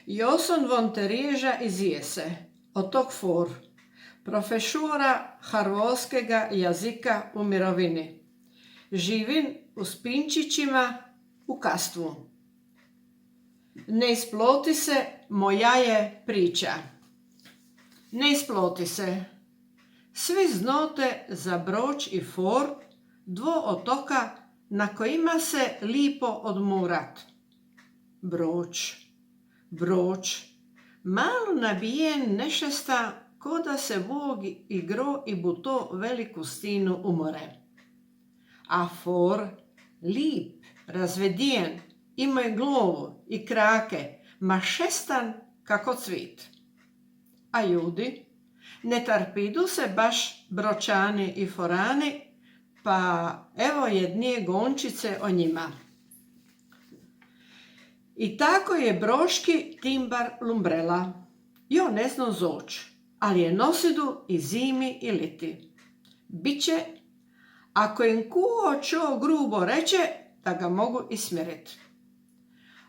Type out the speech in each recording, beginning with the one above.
Joson Vonterježa izjese, otok for, profesora harvolskega jazika u mirovini. Živim u Spinčićima u Kastvu. Ne isploti se, moja je priča. Ne isploti se. Svi znote za Broč i For, dvo otoka na kojima se lipo odmurat. Broč, malo nabijen nešesta, ko da se Bog igro i buto veliku stinu umore. A For, lip, razvedijen, ima glavu i krake, ma šestan kako cvit. A ljudi, ne tarpidu se baš Bročani i Forani, pa evo jednije gončice o njima. I tako je broški timbar lumbrela. Jo ne zna zoč, ali je nosidu i zimi i liti. Biće, ako im kuo čo grubo reče, da ga mogu ismjerit.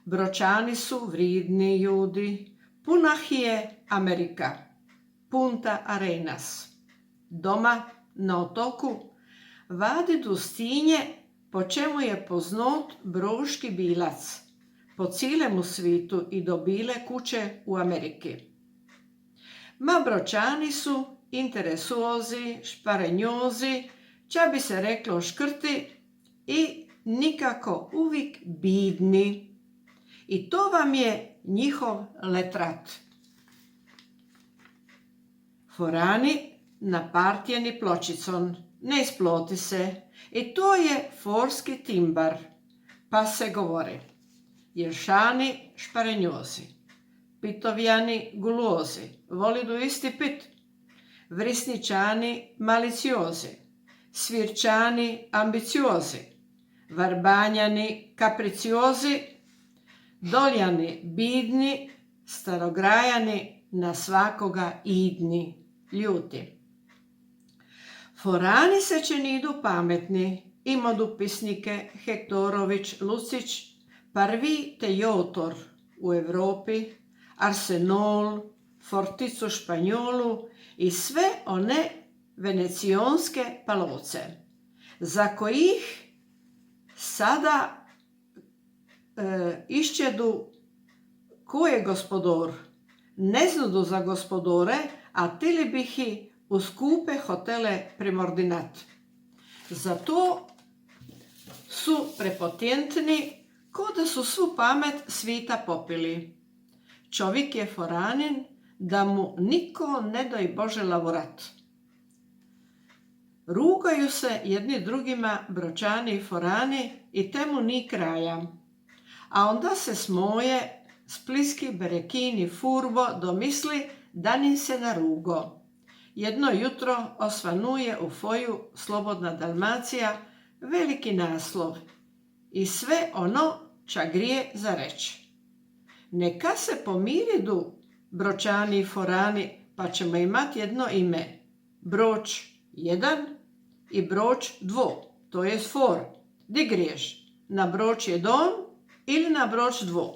Bročani su vridni ljudi, punah je Amerika, Punta Arenas. Doma na otoku vadidu stinje, po čemu je poznat broški bilac, po cilemu svitu i do bile kuće u Ameriki. Ma Bročani su interesuozi, šparenjozi, ča bi se reklo škrti i nikako uvijek bidni. I to vam je njihov letrat. Forani napartjeni pločicon, ne isploti se, i to je forski timbar, pa se govori. Jeršani šparenjozi, pitovjani gulozi, volidu isti pit, vrisničani maliciozi, svirčani ambiciozi, varbanjani kapriciozi, doljani bidni, starograjani na svakoga idni, ljuti. Forani se činidu pametni, imodu pisnike Hektorović, Lucić, Parvi te Jotor u Europi, Arsenol, Forticu Španjolu i sve one venecionske palovce, za kojih sada išćedu ko je gospodor. Ne znadu za gospodore, a tili bih i u skupe hotele primordinat. Zato su prepotentni, ko da su svu pamet svita popili. Čovjek je foranin, da mu niko ne doj Bože laborat. Rugaju se jedni drugima Bročani i Forani i temu ni kraja. A onda se smoje, spliski berekini furbo domisli da nim se narugo. Jedno jutro osvanuje u foju Slobodna Dalmacija veliki naslov i sve ono ča grije za reći. Neka se pomiridu Bročani i Forani, pa ćemo imati jedno ime. Broč 1 i Broč 2, to je For. Di griješ? Na Broč 1 ili na Broč 2?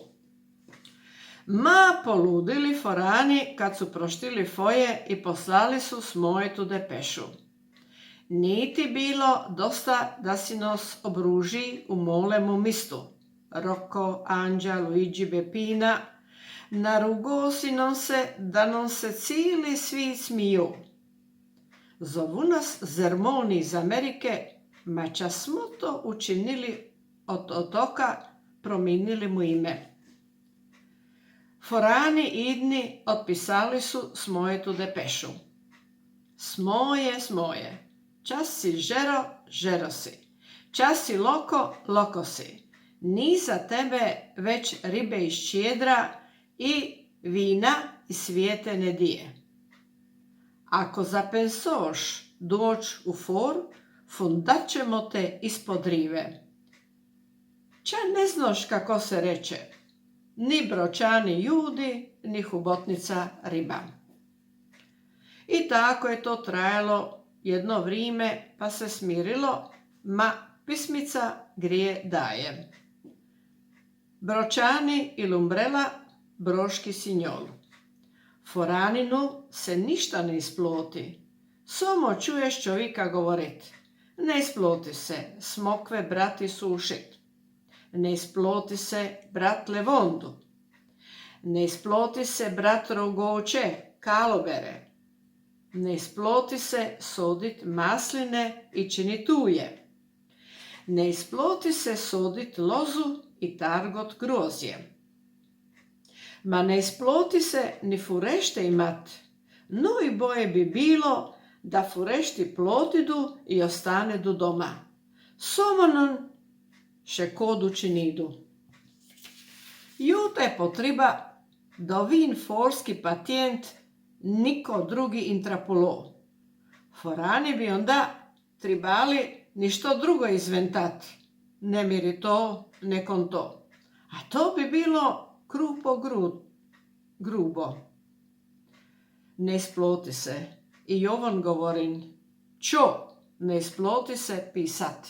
Ma poludili Forani kad su proštili foje i poslali su smojetu depešu. Niti bilo dosta da si nos obruži u molemu mistu. Rocco, Anđa, Luigi, Bepina, narugo si nam se da nam se cijeli svit smiju. Zovu nas Zermoni iz Amerike, ma ča smo to učinili od otoka, promijenili mu ime. Forani idni otpisali su smojetu depešu. Smoje, čas si žero si, čas si loko si. Ni za tebe već ribe iz čjedra i vina iz svijete ne dije. Ako zapensoš doć u For, fundat ćemo te ispod rive. Ča ne znaš kako se reče, ni Bročani judi, ni hubotnica riba. I tako je to trajalo jedno vrijeme, pa se smirilo, ma pismica grije daje. Bročani i Lumbrela broški sinjol. Foraninu se ništa ne isploti. Samo čuješ čovjeka govorit. Ne isploti se smokve brati sušit. Ne isploti se brat levondu. Ne isploti se brat rogoče, kalobere. Ne isploti se sodit masline i činit uje. Ne isploti se sodit lozu i targot grozje. Ma ne isploti se ni furešte imat, no i boje bi bilo da furešti plotidu i ostanedu doma. Somonon še kodu činidu. Jute potriba da vin forski pacijent niko drugi intrapolo. Forani bi onda tribali ništo drugo izventat, ne miri to, nekom to. A to bi bilo grubo. Ne isploti se. I ovom govorim, čo ne isploti se pisat.